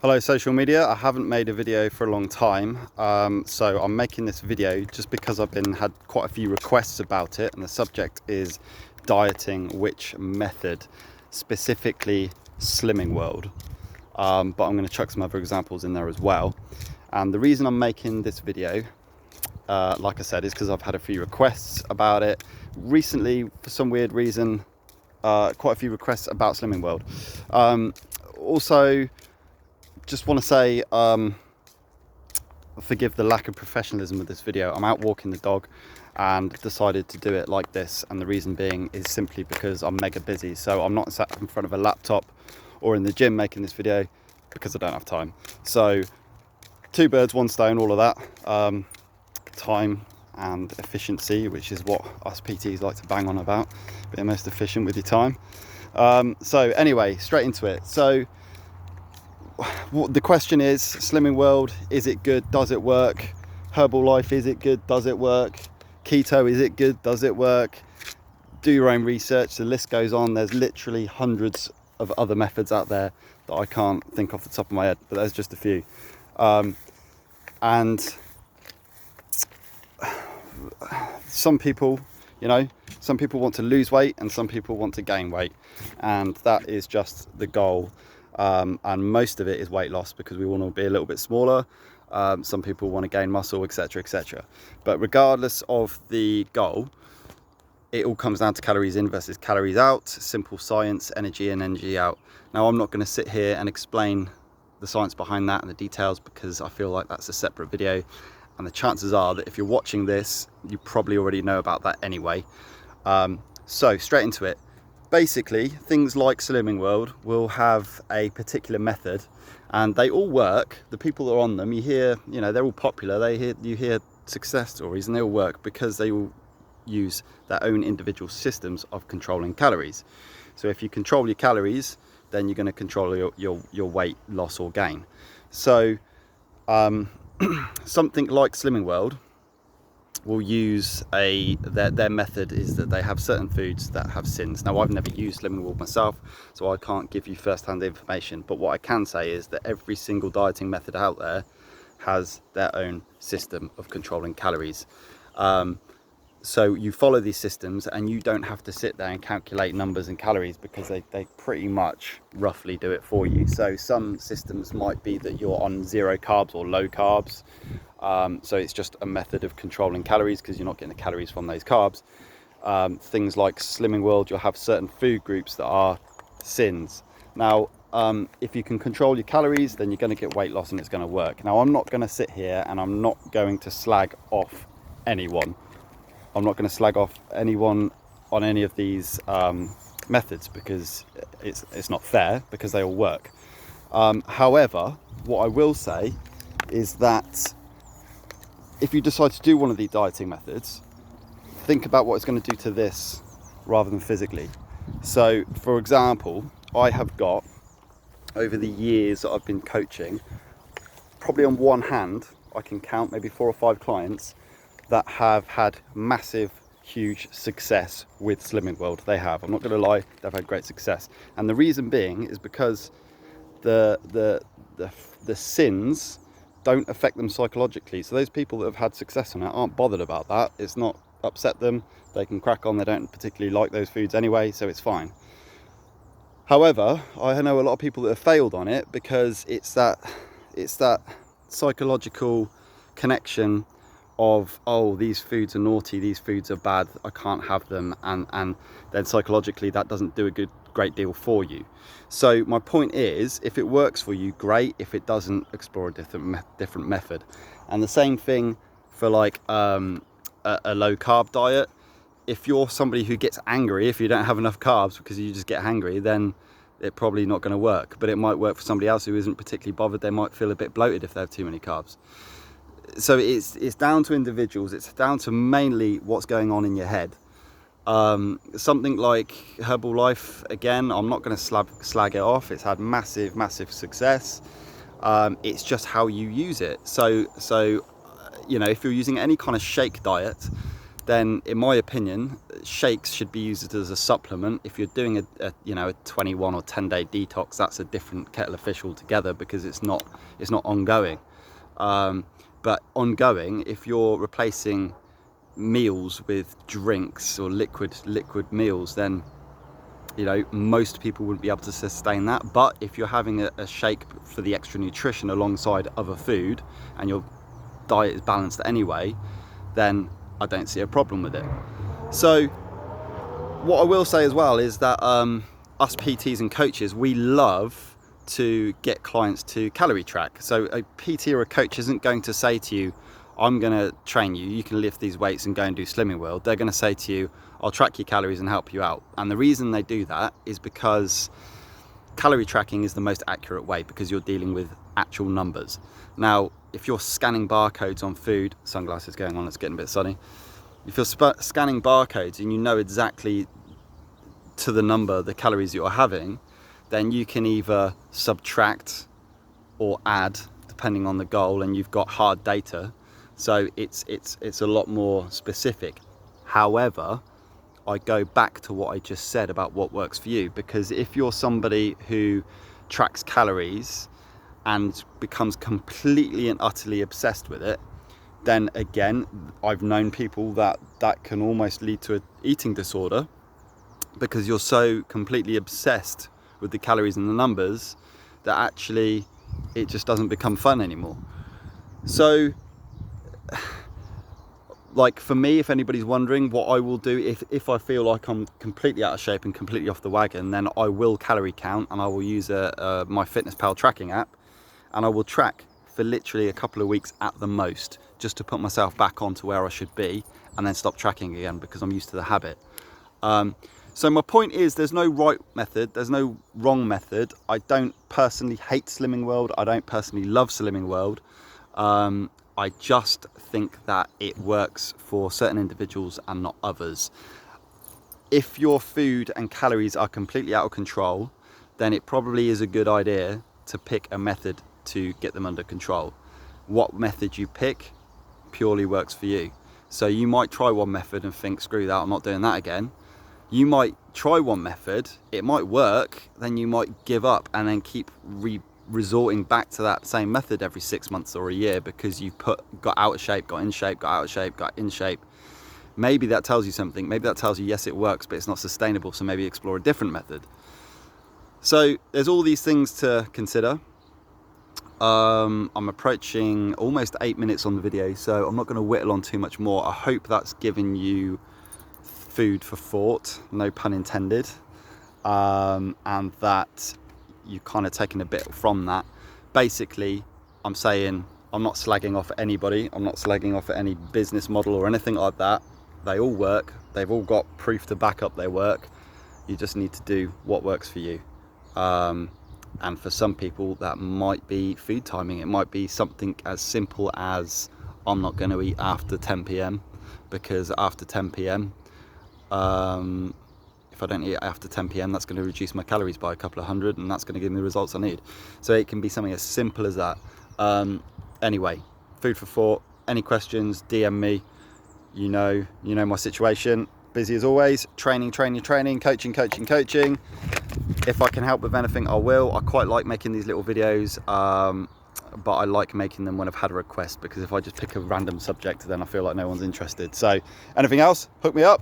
Hello social media. I haven't made a video for a long time, so I'm making this video just because I've had quite a few requests about it, and the subject is dieting wich method, specifically Slimming World, but I'm going to chuck some other examples in there as well. And the reason I'm making this video, like I said, is because I've had a few requests about it recently. For some weird reason, quite a few requests about Slimming World. Also, just want to say, forgive the lack of professionalism with this video. I'm out walking the dog and decided to do it like this, and the reason being is simply because I'm mega busy. So I'm not sat in front of a laptop or in the gym making this video because I don't have time. So two birds, one stone, all of that. Time and efficiency, which is what us PTs like to bang on about, being most efficient with your time. So anyway, straight into it. So the question is, Slimming World, is it good? Does it work? Herbalife, is it good? Does it work? Keto, is it good? Does it work? Do your own research. The list goes on. There's literally hundreds of other methods out there that I can't think off the top of my head, but there's just a few. And some people, some people want to lose weight and some people want to gain weight, and that is just the goal. And most of it is weight loss because we want to be a little bit smaller. Some people want to gain muscle, etc., etc. But regardless of the goal, it all comes down to calories in versus calories out. Simple science, energy in, energy out. Now, I'm not going to sit here and explain the science behind that and the details because I feel like that's a separate video. And the chances are that if you're watching this, you probably already know about that anyway. So straight into it. Basically, things like Slimming World will have a particular method, and they all work. The people that are on them, you hear, they're all popular. You hear success stories, and they all work because they all use their own individual systems of controlling calories. So if you control your calories, then you're going to control your weight loss or gain. So something like Slimming World will use their method is that they have certain foods that have sins. Now, I've never used Slimming World myself, so I can't give you first-hand information, but what I can say is that every single dieting method out there has their own system of controlling calories. So you follow these systems and you don't have to sit there and calculate numbers and calories because they pretty much roughly do it for you. So some systems might be that you're on zero carbs or low carbs. So it's just a method of controlling calories because you're not getting the calories from those carbs. Things like Slimming World, you'll have certain food groups that are sins. Now, if you can control your calories, then you're going to get weight loss and it's going to work. Now, I'm not going to sit here and I'm not going to slag off anyone. I'm not going to slag off anyone on any of these methods because it's not fair, because they all work. However, what I will say is that if you decide to do one of these dieting methods, think about what it's going to do to this rather than physically. So, for example, I have got, over the years that I've been coaching, probably on one hand, I can count maybe 4 or 5 clients that have had massive, huge success with Slimming World. They have. I'm not going to lie, they've had great success. And the reason being is because the sins don't affect them psychologically. So those people that have had success on it aren't bothered about that. It's not upset them. They can crack on. They don't particularly like those foods anyway, so it's fine. However, I know a lot of people that have failed on it because it's that psychological connection of, oh, these foods are naughty, these foods are bad, I can't have them, and then psychologically that doesn't do a great deal for you. So my point is, if it works for you, great. If it doesn't, explore a different method. And the same thing for like a low carb diet. If you're somebody who gets angry if you don't have enough carbs because you just get hangry, then it's probably not going to work. But it might work for somebody else who isn't particularly bothered. They might feel a bit bloated if they have too many carbs. So it's down to individuals. It's down to mainly what's going on in your head. Something like Herbalife, again, I'm not going to slag it off. It's had massive success. It's just how you use it. So if you're using any kind of shake diet, then in my opinion, shakes should be used as a supplement. If you're doing a 21 or 10-day detox, that's a different kettle of fish altogether, because it's not ongoing. But ongoing, if you're replacing meals with drinks or liquid meals, then most people wouldn't be able to sustain that. But if you're having a shake for the extra nutrition alongside other food, and your diet is balanced anyway, then I don't see a problem with it. So what I will say as well is that us PTs and coaches, we love to get clients to calorie track. So a PT or a coach isn't going to say to you, I'm going to train you, you can lift these weights and go and do Slimming World. They're going to say to you, I'll track your calories and help you out. And the reason they do that is because calorie tracking is the most accurate way, because you're dealing with actual numbers. Now, if you're scanning barcodes on food, sunglasses going on, it's getting a bit sunny. If you're scanning barcodes and you know exactly to the number the calories you're having, then you can either subtract or add depending on the goal, and you've got hard data. So it's a lot more specific. However, I go back to what I just said about what works for you, because if you're somebody who tracks calories and becomes completely and utterly obsessed with it, then again, I've known people that can almost lead to an eating disorder, because you're so completely obsessed with the calories and the numbers that actually it just doesn't become fun anymore. So like for me, if anybody's wondering, what I will do if I feel like I'm completely out of shape and completely off the wagon, then I will calorie count, and I will use my MyFitnessPal tracking app, and I will track for literally a couple of weeks at the most, just to put myself back onto where I should be, and then stop tracking again, because I'm used to the habit. So my point is, there's no right method, there's no wrong method. I don't personally hate Slimming World, I don't personally love Slimming World. I just think that it works for certain individuals and not others. If your food and calories are completely out of control, then it probably is a good idea to pick a method to get them under control. What method you pick purely works for you. So you might try one method and think, screw that, I'm not doing that again. You might try one method, it might work, then you might give up and then keep resorting back to that same method every 6 months or a year, because you got out of shape, got in shape, got out of shape, got in shape. Maybe that tells you something. Maybe that tells you, yes, it works, but it's not sustainable, so maybe explore a different method. So there's all these things to consider. I'm approaching almost 8 minutes on the video, so I'm not going to whittle on too much more. I hope that's given you food for thought, no pun intended, and that you've kind of taken a bit from that. Basically, I'm saying I'm not slagging off at anybody, I'm not slagging off at any business model or anything like that. They all work, they've all got proof to back up their work. You just need to do what works for you. And for some people that might be food timing. It might be something as simple as, I'm not going to eat after 10 p.m. because after 10 p.m. if I don't eat after 10 p.m, that's going to reduce my calories by a couple of hundred, and that's going to give me the results I need. So it can be something as simple as that. Anyway, food for thought. Any questions, DM me. You know my situation. Busy as always. Training, coaching. If I can help with anything, I will. I quite like making these little videos, but I like making them when I've had a request, because if I just pick a random subject, then I feel like no one's interested. So anything else, hook me up.